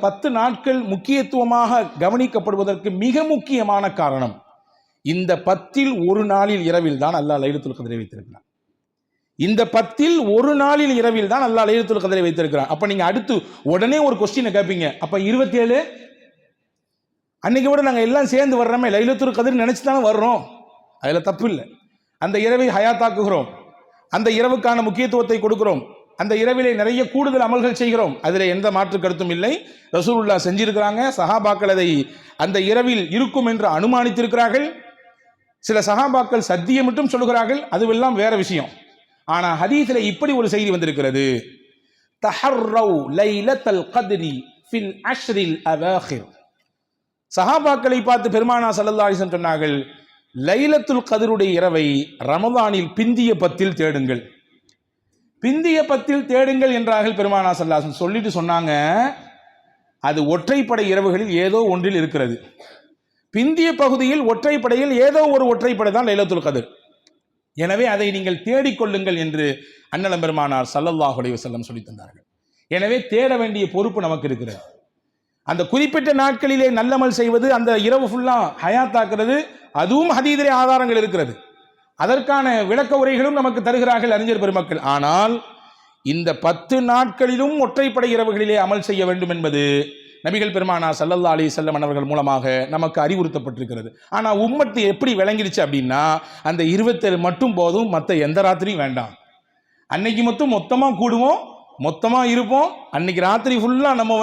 10 நாட்கள் முக்கியத்துவமாக கவனிக்கப்படுவதற்கு மிக முக்கியமான காரணம், இந்த 10ல் ஒரு நாளில் இரவில் தான் அல்லாஹ் லைலத்துல் கத்ரை வைத்திருக்கிறான். இந்த 10ல் ஒரு நாளில் இரவில் தான் அல்லாஹ் லைலத்துல் கத்ரை வைத்திருக்கிறான். அப்ப நீங்க அடுத்து உடனே ஒரு கொஸ்டினை கேட்பீங்க, அப்ப 27 அன்னைக்கு விட நாங்கள் எல்லாம் சேர்ந்து வர்றோமே, லைலத்துல் கத்ர் நினைச்சு தானே வர்றோம், அதில் தப்பு இல்லை. அந்த இரவை ஹயாத்தாக்குகிறோம், அந்த இரவுக்கான முக்கியத்துவத்தை கொடுக்கிறோம், அந்த இரவிலே நிறைய கூடுதல் அமல்கள் செய்கிறோம், அதில் எந்த மாற்று கருத்தும் இல்லை. ரசூலுல்லாஹ் செஞ்சிருக்கிறாங்க, சஹாபாக்கள் அதை அந்த இரவில் இருக்கும் என்று அனுமானித்திருக்கிறார்கள். சில சஹாபாக்கள் சத்தியம் மட்டும் சொல்லுகிறார்கள், அதுவெல்லாம் வேற விஷயம். ஆனா ஹதீஸில் இப்படி ஒரு செய்தி வந்திருக்கிறது, தஹர்ரவ் லைலத்துல் கத்ரி ஃபில் அஷ்ரில் அவாஹிர். சஹாபாக்களை பார்த்து பெருமானார் ஸல்லல்லாஹு அலைஹி வஸல்லம் சொன்னார்கள், லைலத்துல் கத்ருடைய இரவை ரமதானில் பிந்திய 10ல் தேடுங்கள், பிந்திய 10ல் தேடுங்கள் என்றார்கள் பெருமானார் ஸல்லல்லாஹு அலைஹி வஸல்லம். சொல்லிட்டு சொன்னாங்க, அது ஒற்றைப்படை இரவுகளில் ஏதோ ஒன்றில் இருக்கிறது. பிந்திய பகுதியில் ஒற்றைப்படையில் ஏதோ ஒரு ஒற்றைப்படை தான் லைலத்துல் கத்ர். எனவே அதை நீங்கள் தேடிக்கொள்ளுங்கள் என்று அண்ணலம் பெருமானார் ஸல்லல்லாஹு அலைஹி வஸல்லம் சொல்லி தந்தார்கள். எனவே தேட வேண்டிய பொறுப்பு நமக்கு இருக்கிறது. அந்த குறிப்பிட்ட நாட்களிலே நல்லமல் செய்வது, அந்த இரவு ஃபுல்லா ஹயாத்தாக்குறது, அதுவும் ஹதீஸிலே ஆதாரங்கள் இருக்கிறது. அதற்கான விளக்க உரைகளும் நமக்கு தருகிறார்கள் அறிஞர் பெருமக்கள். ஆனால் இந்த 10 நாட்களிலும் ஒற்றைப்படை இரவுகளிலே அமல் செய்ய வேண்டும் என்பது நபிகள் பெருமானார் ஸல்லல்லாஹு அலைஹி வஸல்லம் அவர்கள் மூலமாக நமக்கு அறிவுறுத்தப்பட்டிருக்கிறது. ஆனால் உம்மத்து எப்படி விளங்கிடுச்சு அப்படின்னா, அந்த 27 மட்டும் போதும், மற்ற எந்த ராத்திரியும் வேண்டாம். அன்னைக்கு மட்டும் மொத்தமாக கூடுவோம், மொத்தமாக இருப்போம், அன்னைக்கு ராத்திரி ஃபுல்லாக நம்ம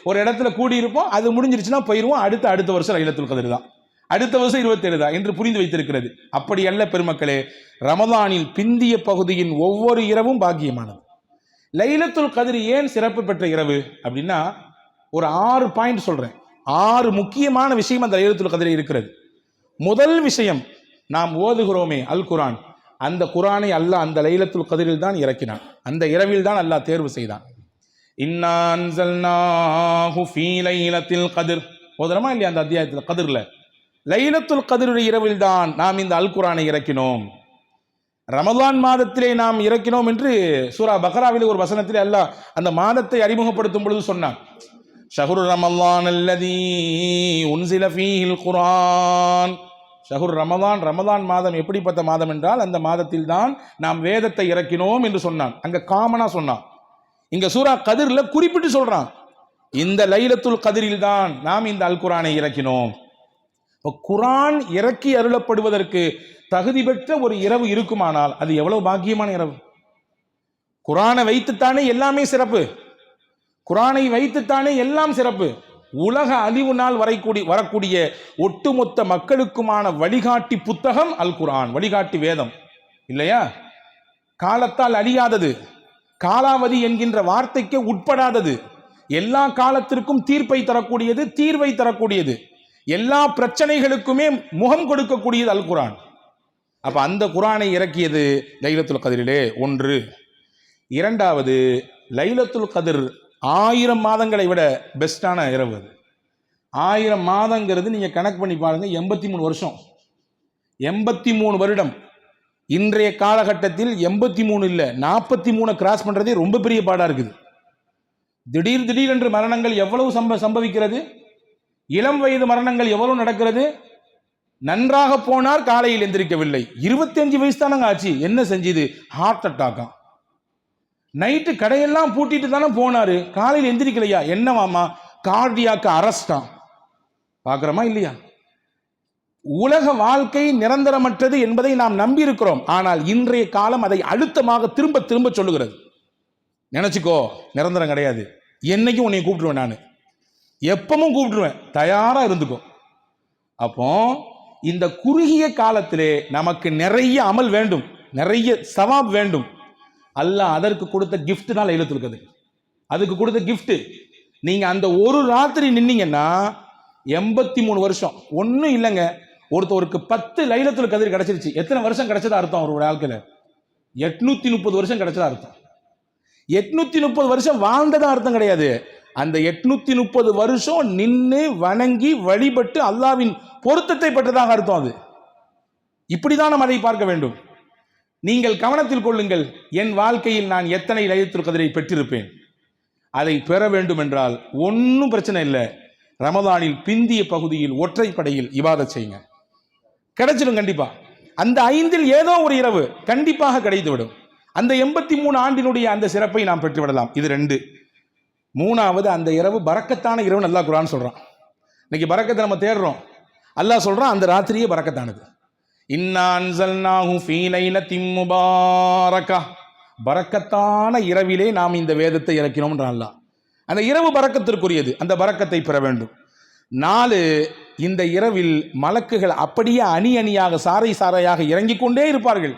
ஒரு இடத்துல கூடி இருப்போம், அது முடிஞ்சிருச்சுன்னா போயிடுவோம், அடுத்த வருஷம் லைலத்துல் கத்ர் தான், அடுத்த வருஷம் 27 தான் என்று புரிந்து வைத்திருக்கிறது. அப்படி அல்ல பெருமக்களே, ரமதானில் பிந்திய பகுதியின் ஒவ்வொரு இரவும் பாக்கியமானது. லைலத்துல் கத்ர் ஏன் சிறப்பு பெற்ற இரவு அப்படின்னா, ஒரு 6 பாயிண்ட் சொல்றேன். 6 முக்கியமான விஷயம் அந்த லைலத்துல் கத்ரில் இருக்கிறது. முதல் விஷயம், நாம் ஓதுகிறோமே அல் குர்ஆன், அந்த குர்ஆனை அல்லாஹ் அந்த லைலத்துல் கத்ரில் தான் இறக்கினான், அந்த இரவில் தான் அல்லாஹ் தேர்வு செய்தான். இன்னா அன்ஸல்னாஹு ஃபீ லைலத்தில் கத்ர் ஓதுறோமா இல்லையா? அந்த அத்தியாயத்தில் கத்ர்ல லைலத்துல் கத்ருடைய இரவில் தான் நாம் இந்த அல் குர்ஆனை இறக்கினோம், ரமலான் மாதத்திலே நாம் இறக்கினோம் என்று சூரா பக்ராவில் ஒரு வசனத்திலே அல்லாஹ் அந்த மாதத்தை அறிமுகப்படுத்தும் பொழுது சொன்னான். ஷஹ்ரு ரமலான் அல்லதீ உன்ஸில ஃபீஹில் குர்ஆன். ஷஹ்ரு ரமலான், ரமலான் மாதம் எப்படிப்பட்ட மாதம் என்றால், அந்த மாதத்தில் தான் நாம் வேதத்தை இறக்கினோம் என்று சொன்னான். அங்க காமனா சொன்னான். இங்க சூரா கத்ர்ல குறிப்பிட்டு சொல்றான், இந்த லைலத்துல் கத்ரில் தான் நாம் இந்த அல் குர்ஆனை இறக்கினோம். குர்ஆன் இறக்கி அருளப்படுவதற்கு தகுதி பெற்ற ஒரு இரவு இருக்குமானால் அது எவ்வளவு பாக்கியமான இரவு. குர்ஆனை வைத்துத்தானே எல்லாமே சிறப்பு, குர்ஆனை வைத்துத்தானே எல்லாம் சிறப்பு. உலக அழிவு நாள் வரக்கூடிய ஒட்டுமொத்த மக்களுக்குமான வழிகாட்டி புத்தகம் அல் குர்ஆன், வழிகாட்டி வேதம் இல்லையா? காலத்தால் அழியாதது, காலாவதி என்கின்ற வார்த்தைக்கு உட்படாதது, எல்லா காலத்திற்கும் தீர்ப்பை தரக்கூடியது, தீர்வை தரக்கூடியது, எல்லா பிரச்சனைகளுக்குமே முகம் கொடுக்கக்கூடியது அல் குர்ஆன். அப்ப அந்த குர்ஆனை இறக்கியது லைலத்துல் கத்ரிலே ஒன்று. இரண்டாவது, லைலத்துல் கத்ர் 1000 மாதங்களை விட பெஸ்டான இரவு. அது 1000 மாதங்கிறது நீங்க கணக்கு பண்ணி பாருங்க, 83 வருஷம், 83 வருடம். இன்றைய காலகட்டத்தில் 83 இல்லை 43 கிராஸ் பண்றதே ரொம்ப பெரிய பாடா இருக்குது. திடீர் என்று மரணங்கள் எவ்வளவு சம்பவிக்கிறது, இளம் வயது மரணங்கள் எவ்வளவு நடக்கிறது. நன்றாக போனார், காலையில் எந்திரிக்கவில்லை, 25 வயசு தானங்க ஆச்சு, என்ன செஞ்சது, ஹார்ட் அட்டாக்கா. நைட்டு கடையெல்லாம் பூட்டிட்டு தானே போனாரு, காலையில் எந்திரிக்கலையா, என்னவாமா, கார்டியாக்கு அரஸ்டா. பார்க்கிறோமா இல்லையா? உலக வாழ்க்கை நிரந்தரமற்றது என்பதை நாம் நம்பி இருக்கிறோம். ஆனால் இன்றைய காலம் அதை அழுத்தமாக திரும்ப சொல்லுகிறது. நினைச்சுக்கோ, நிரந்தரம் கிடையாது, என்னைக்கும் உன்னை கூப்பிட்டுருவேன், நான் எப்பவும் கூப்பிட்டுருவேன், தயாரா இருந்துக்கோ. அப்போ இந்த குறுகிய காலத்திலே நமக்கு நிறைய அமல் வேண்டும், நிறைய சவாப் வேண்டும். அல்லாஹ் அதற்கு கொடுத்த கிஃப்ட் தான் லைலத்துல் கத்ர். அதுக்கு கொடுத்த கிஃப்ட், நீங்க அந்த ஒரு ராத்திரி நின்னீங்கன்னா 83 வருஷம் ஒன்றும் இல்லைங்க. ஒருத்தருக்கு 10 லைலத்துல் கத்ர் கிடைச்சிருச்சு, எத்தனை வருஷம் கிடைச்சதா அர்த்தம்? ஒரு வாழ்க்கையில 830 வருஷம் கிடைச்சதா அர்த்தம். 830 வருஷம் வாழ்ந்ததா அர்த்தம் கிடையாது. அந்த 830 வருஷம் நின்று வணங்கி வழிபட்டு அல்லாவின் பொருத்தத்தை பெற்றதாக அர்த்தம். அது இப்படிதான் நாம் அதை பார்க்க வேண்டும். நீங்கள் கவனத்தில் கொள்ளுங்கள், என் வாழ்க்கையில் நான் எத்தனை லைலத்துல் கத்ரை பெற்றிருப்பேன். அதை பெற வேண்டும் என்றால் ஒன்றும் பிரச்சனை இல்லை, ரமதானில் பிந்திய பகுதியில் ஒற்றைப்படையில் இபாதத் செய்யுங்க, கிடைச்சிடும் கண்டிப்பா. அந்த 5இல் ஏதோ ஒரு இரவு கண்டிப்பாக கிடைத்துவிடும். அந்த 83 ஆண்டினுடைய அந்த சிறப்பை நாம் பெற்றுவிடலாம். இது 2. 3வது, அந்த இரவு பரக்கத்தான இரவு. அல்லாஹ் குர்ஆன் சொல்றான். இன்னைக்கு பரக்கத்தை நம்ம தேடுறோம், அல்லாஹ் சொல்றான் அந்த ராத்திரியே பரக்கத்தானது. இன்னா அன்ஸல்நாஹு ஃபீ லைலத்தின் முபாரக்கா, பரக்கத்தான இரவிலே நாம் இந்த வேதத்தை இறக்கினோம்ன்றான் அல்லாஹ். அந்த இரவு பரக்கத்திற்குரியது, அந்த பரக்கத்தை பெற வேண்டும். 4, இந்த இரவில் மலக்குகள் அப்படியே அணி அணியாக சாறை சாறையாக இறங்கிக் கொண்டே இருப்பார்கள்.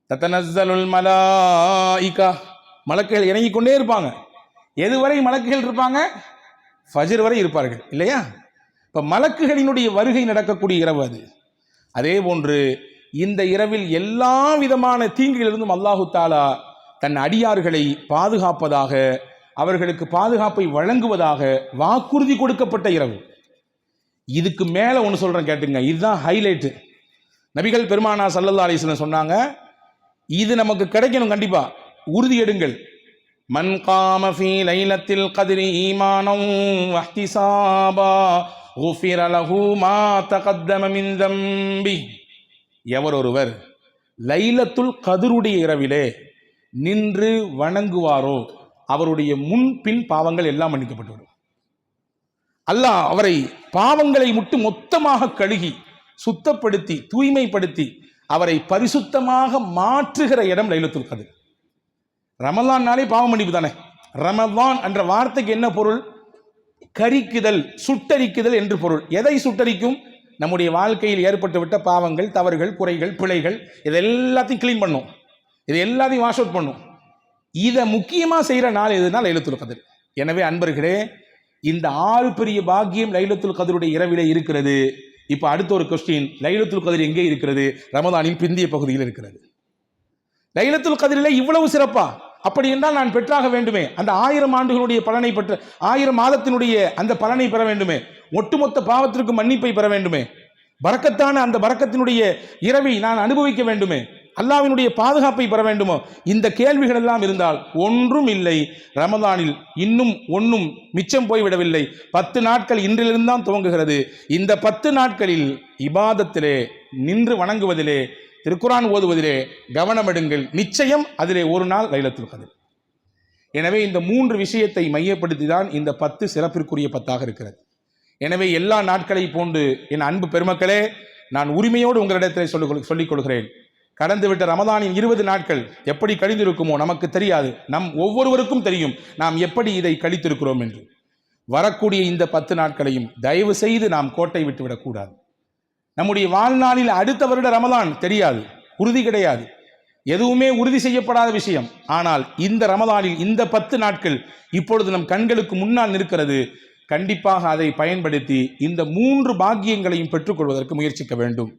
தத்தனஸ்ஸலுல் மலாயிகா, மலக்குகள் இறங்கிக் கொண்டே இருப்பாங்க. எதுவரை மலக்குகள் இருப்பாங்க? ஃபஜ்ர் வரை இருப்பார்கள் இல்லையா? இப்போ மலக்குகளினுடைய வருகை நடக்கக்கூடிய இரவு அது. அதே போன்று இந்த இரவில் எல்லா விதமான தீங்குகளிலிருந்தும் அல்லாஹு தாலா தன் அடியார்களை பாதுகாப்பதாக, அவர்களுக்கு பாதுகாப்பை வழங்குவதாக வாக்குறுதி கொடுக்கப்பட்ட இரவு. இதுக்கு மேலே ஒன்று சொல்கிறேன் கேட்டுங்க, இதுதான் ஹைலைட்டு. நபிகள் பெருமானா ஸல்லல்லாஹு அலைஹி வஸல்லம் சொன்னாங்க, இது நமக்கு கிடைக்கணும் கண்டிப்பா, உறுதி எடுங்கள். மன் காம ஃபீ லைலத்தில் கத்ரி ஈமானன் வஹ்திசாபா குஃபிர லஹு மா தகத்தம மின் தம்பி. எவர் ஒருவர் லைலத்துல் கத்ருடைய இரவிலே நின்று வணங்குவாரோ அவருடைய முன்பின் பாவங்கள் எல்லாம் மன்னிக்கப்பட்டுவிடும். அல்லாஹ் அவரை பாவங்களை முட்டு மொத்தமாக கழுகி சுத்தப்படுத்தி தூய்மைப்படுத்தி அவரை பரிசுத்தமாக மாற்றுகிற இடம் லைலத்துல் கத்ர். ரமலான் நாளே பாவம் மன்னிப்பு தானே. ரமலான் என்ற வார்த்தைக்கு என்ன பொருள்? கரிக்குதல், சுட்டரிக்குதல் என்று பொருள். எதை சுட்டரிக்கும்? நம்முடைய வாழ்க்கையில் ஏற்பட்டுவிட்ட பாவங்கள், தவறுகள், குறைகள், பிழைகள், இது எல்லாத்தையும் கிளீன் பண்ணும், இது எல்லாத்தையும் வாஷ் அவுட் பண்ணும். இதை முக்கியமாக செய்கிற நாள் எதுனா லைலத்துல் கத்ர். எனவே அன்பர்களே, இந்த 6 பெரிய பாக்கியம் லைலத்துல் கத்ருடைய இரவிலே இருக்கிறது. இப்போ அடுத்த ஒரு கொஸ்டின், லைலத்துல் கத்ர் எங்கே இருக்கிறது? ரமதானின் பிந்திய பகுதியில் இருக்கிறது. லைலத்துல் கத்ரிலே இவ்வளவு சிறப்பா? அப்படி என்றால் நான் பெற்றாக வேண்டுமே, அந்த 1000 ஆண்டுகளுடைய பலனை பெற்ற 1000 மாதத்தினுடைய அந்த பலனை பெற வேண்டுமே, ஒட்டுமொத்த பாவத்திற்கு மன்னிப்பை பெற வேண்டுமே, பரக்கத்தான அந்த பரக்கத்தினுடைய இரவை நான் அனுபவிக்க வேண்டுமே, அல்லாஹ்வினுடைய பாதுகாப்பை பெற வேண்டுமோ? இந்த கேள்விகள் எல்லாம் இருந்தால் ஒன்றும் இல்லை. ரமதானில் இன்னும் ஒன்றும் மிச்சம் போய்விடவில்லை. 10 நாட்கள் இன்றிலிருந்து தான் துவங்குகிறது. இந்த 10 நாட்களில் இபாதத்திலே, நின்று வணங்குவதிலே, திருக்குரான் ஓதுவதிலே கவனம் எடுங்கள். நிச்சயம் அதிலே ஒரு நாள் லைலத்துல் கத்ர். எனவே இந்த 3 விஷயத்தை மையப்படுத்தி தான் இந்த 10 சிறப்பிற்குரிய 10ஆக இருக்கிறது. எனவே எல்லா நாட்களை போன்று என் அன்பு பெருமக்களே, நான் உரிமையோடு உங்களிடத்தில் சொல்லிக் கொள்கிறேன், கடந்துவிட்ட ரமதானின் 20 நாட்கள் எப்படி கழிந்திருக்குமோ நமக்கு தெரியாது. நம் ஒவ்வொருவருக்கும் தெரியும் நாம் எப்படி இதை கழித்திருக்கிறோம் என்று. வரக்கூடிய இந்த 10 நாட்களையும் தயவு செய்து நாம் கோட்டை விட்டுவிடக்கூடாது. நம்முடைய வாழ்நாளில் அடுத்த வருட ரமதான் தெரியாது, உறுதி கிடையாது, எதுவுமே உறுதி செய்யப்படாத விஷயம். ஆனால் இந்த ரமதானில் இந்த 10 நாட்கள் இப்பொழுது நம் கண்களுக்கு முன்னால் நிற்கிறது. கண்டிப்பாக அதை பயன்படுத்தி இந்த 3 பாக்கியங்களையும் பெற்றுக்கொள்வதற்கு முயற்சிக்க வேண்டும்.